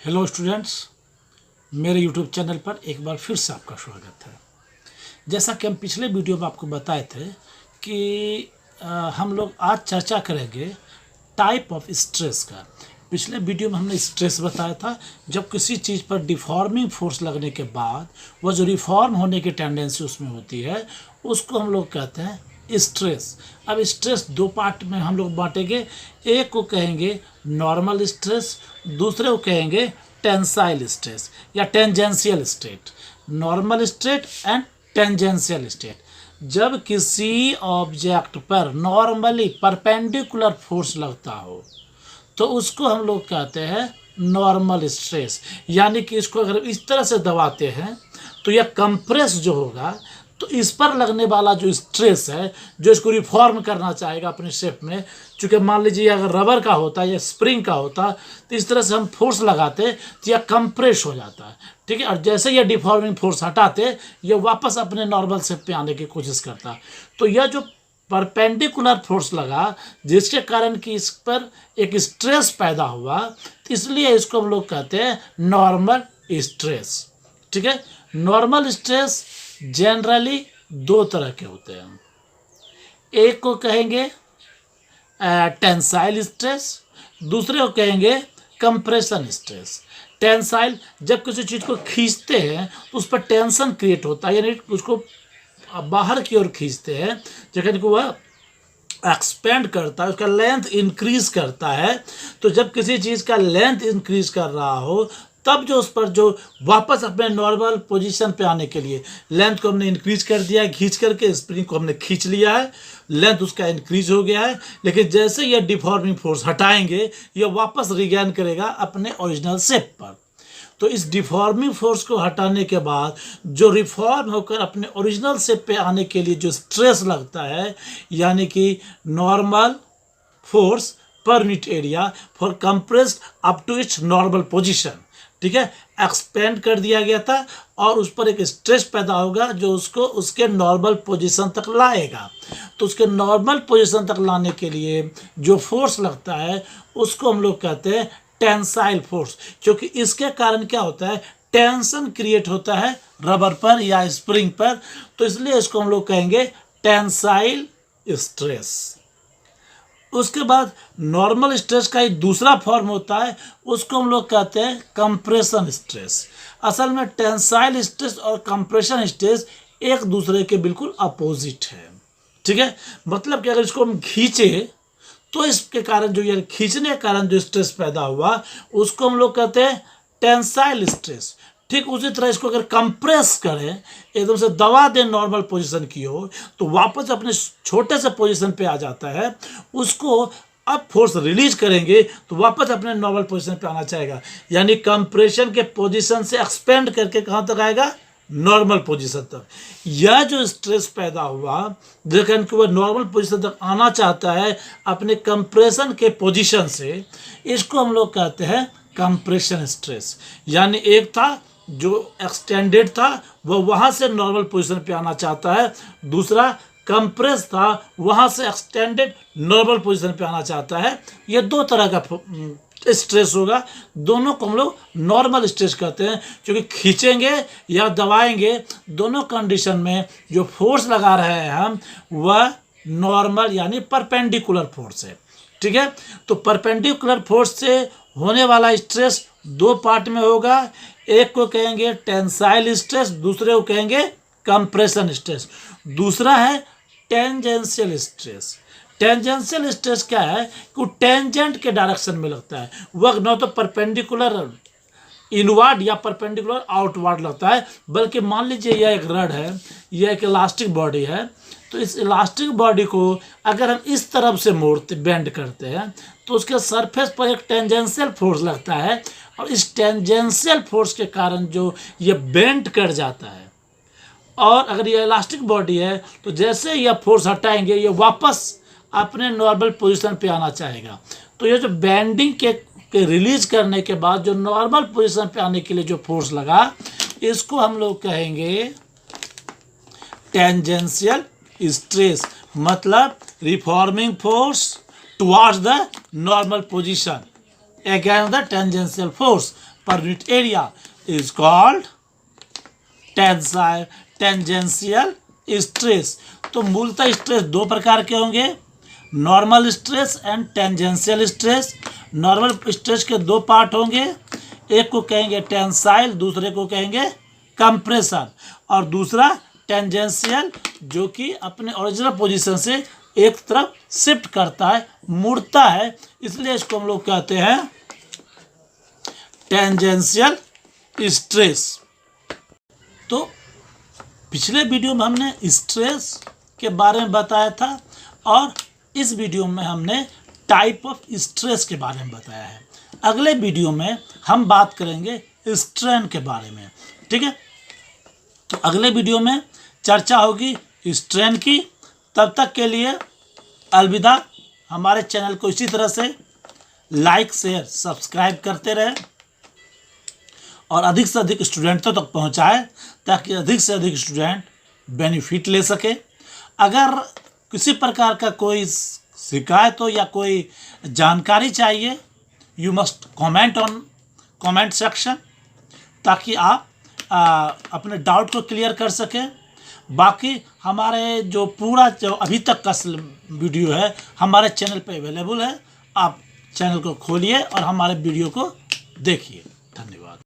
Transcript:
Hello students, मेरे YouTube channel पर एक बार फिर से आपका स्वागत है। जैसा कि हम पिछले वीडियो में आपको बताए थे कि हम लोग आज चर्चा करेंगे टाइप ऑफ स्ट्रेस का। पिछले वीडियो में हमने स्ट्रेस बताया था, जब किसी चीज़ पर डिफॉर्मिंग फोर्स लगने के बाद वह जो रिफॉर्म होने की टेंडेंसी उसमें होती है उसको हम लोग कहते हैं स्ट्रेस। अब स्ट्रेस दो पार्ट में हम लोग बांटेंगे। एक को कहेंगे नॉर्मल स्ट्रेस, दूसरे को कहेंगे टेंसाइल स्ट्रेस या tangential state. Normal state and tangential state, जब किसी ऑब्जेक्ट पर नॉर्मली परपेंडिकुलर फोर्स लगता हो तो उसको हम लोग कहते हैं नॉर्मल स्ट्रेस। यानी कि इसको अगर इस तरह से दबाते हैं तो यह कंप्रेस जो होगा, तो इस पर लगने वाला जो स्ट्रेस है जो इसको रिफॉर्म करना चाहेगा अपने शेप में, चूँकि मान लीजिए अगर रबर का होता या स्प्रिंग का होता तो इस तरह से हम फोर्स लगाते तो यह कंप्रेस हो जाता है, ठीक है। और जैसे यह डिफॉर्मिंग फोर्स हटाते यह वापस अपने नॉर्मल शेप पे आने की कोशिश करता। तो यह जो परपेंडिकुलर फोर्स लगा जिसके कारण कि इस पर एक स्ट्रेस पैदा हुआ, तो इसलिए इसको हम लोग कहते हैं नॉर्मल स्ट्रेस, ठीक है। नॉर्मल स्ट्रेस जनरली दो तरह के होते हैं। एक को कहेंगे टेंसाइल स्ट्रेस, दूसरे को कहेंगे कंप्रेशन स्ट्रेस। टेंसाइल, जब किसी चीज़ को खींचते हैं तो उस पर टेंशन क्रिएट होता है, यानी उसको बाहर की ओर खींचते हैं, जैसे कि वह एक्सपेंड करता है, उसका लेंथ इंक्रीज करता है। तो जब किसी चीज़ का लेंथ इंक्रीज कर रहा हो तब जो उस पर जो वापस अपने नॉर्मल पोजीशन पे आने के लिए लेंथ को हमने इंक्रीज कर दिया है, खींच करके स्प्रिंग को हमने खींच लिया है, लेंथ उसका इंक्रीज हो गया है। लेकिन जैसे ये डिफॉर्मिंग फोर्स हटाएंगे यह वापस रिगेन करेगा अपने ओरिजिनल शेप पर। तो इस डिफॉर्मिंग फोर्स को हटाने के बाद जो रिफॉर्म होकर अपने ओरिजिनल शेप पे आने के लिए जो स्ट्रेस लगता है, यानी कि normal force per unit area for compressed up to its normal position, ठीक है, एक्सपेंड कर दिया गया था और उस पर एक स्ट्रेस पैदा होगा जो उसको उसके नॉर्मल पोजीशन तक लाएगा। तो उसके नॉर्मल पोजीशन तक लाने के लिए जो फोर्स लगता है उसको हम लोग कहते हैं टेंसाइल फोर्स, क्योंकि इसके कारण क्या होता है, टेंशन क्रिएट होता है रबर पर या स्प्रिंग पर, तो इसलिए इसको हम लोग कहेंगे टेंसाइल स्ट्रेस। उसके बाद नॉर्मल स्ट्रेस का एक दूसरा फॉर्म होता है, उसको हम लोग कहते हैं कंप्रेशन स्ट्रेस। असल में टेंसाइल स्ट्रेस और कंप्रेशन स्ट्रेस एक दूसरे के बिल्कुल अपोजिट है, ठीक है। मतलब कि अगर इसको हम खींचे तो इसके कारण जो ये खींचने के कारण जो स्ट्रेस पैदा हुआ उसको हम लोग कहते हैं टेंसाइल स्ट्रेस। ठीक उसी तरह इसको अगर कंप्रेस करें, एकदम से दबा दें नॉर्मल पोजीशन की ओर, तो वापस अपने छोटे से पोजीशन पे आ जाता है। उसको अब फोर्स रिलीज करेंगे तो वापस अपने नॉर्मल पोजीशन पे आना चाहेगा, यानी कंप्रेशन के पोजीशन से एक्सपेंड करके कहाँ तक आएगा, नॉर्मल पोजीशन तक। यह जो स्ट्रेस पैदा हुआ लेकिन कि वह नॉर्मल पोजीशन तक आना चाहता है अपने कंप्रेशन के पोजीशन से, इसको हम लोग कहते हैं कंप्रेशन स्ट्रेस। यानी एक था जो एक्सटेंडेड था वह वहाँ से नॉर्मल पोजीशन पे आना चाहता है, दूसरा कंप्रेस था वहाँ से एक्सटेंडेड नॉर्मल पोजीशन पे आना चाहता है। ये दो तरह का स्ट्रेस होगा, दोनों को हम लोग नॉर्मल स्ट्रेस कहते हैं, क्योंकि खींचेंगे या दबाएंगे दोनों कंडीशन में जो फोर्स लगा रहे हैं हम वह नॉर्मल यानी परपेंडिकुलर फोर्स है, ठीक है। तो परपेंडिकुलर फोर्स से होने वाला स्ट्रेस दो पार्ट में होगा, एक को कहेंगे टेंसाइल स्ट्रेस, दूसरे को कहेंगे कंप्रेशन स्ट्रेस। दूसरा है टेंजेंशियल स्ट्रेस। टेंजेंशियल स्ट्रेस क्या है कि वो टेंजेंट के डायरेक्शन में लगता है, वह न तो परपेंडिकुलर इनवर्ड या परपेंडिकुलर आउटवर्ड लगता है, बल्कि मान लीजिए यह एक रड है, यह एक इलास्टिक बॉडी है, तो इस इलास्टिक बॉडी को अगर हम इस तरफ से मोड़ते बेंड करते हैं तो उसके सरफेस पर एक टेंजेंशियल फोर्स लगता है, और इस टेंजेंशियल फोर्स के कारण जो ये बेंड कर जाता है, और अगर ये इलास्टिक बॉडी है तो जैसे यह फोर्स हटाएंगे ये वापस अपने नॉर्मल पोजीशन पे आना चाहेगा। तो ये जो बेंडिंग के रिलीज करने के बाद जो नॉर्मल पोजीशन पे आने के लिए जो फोर्स लगा इसको हम लोग कहेंगे टेंजेंशियल स्ट्रेस, मतलब reforming force towards the normal position against the tangential force, per unit area is called tangential stress. तो मूलतः स्ट्रेस दो प्रकार के होंगे, normal stress and tangential stress. Normal stress के दो पार्ट होंगे, एक को कहेंगे टेंसाइल, दूसरे को कहेंगे कंप्रेसर, और दूसरा टेंजेंशियल जो कि अपने ओरिजिनल पोजीशन से एक तरफ शिफ्ट करता है, मुड़ता है, इसलिए इसको हम लोग कहते हैं टेंजेंशियल स्ट्रेस। तो पिछले वीडियो में हमने स्ट्रेस के बारे में बताया था और इस वीडियो में हमने टाइप ऑफ स्ट्रेस के बारे में बताया है। अगले वीडियो में हम बात करेंगे स्ट्रेन के बारे में, ठीक है। तो अगले वीडियो में चर्चा होगी स्ट्रेन की। तब तक के लिए अलविदा। हमारे चैनल को इसी तरह से लाइक शेयर सब्सक्राइब करते रहें और अधिक से अधिक स्टूडेंटों तक पहुंचाएं ताकि अधिक से अधिक स्टूडेंट बेनिफिट ले सके। अगर किसी प्रकार का कोई शिकायत हो या कोई जानकारी चाहिए, you must comment on comment section ताकि आप अपने डाउट को क्लियर कर सकें। बाकी हमारे जो पूरा जो अभी तक का वीडियो है हमारे चैनल पे अवेलेबल है, आप चैनल को खोलिए और हमारे वीडियो को देखिए। धन्यवाद।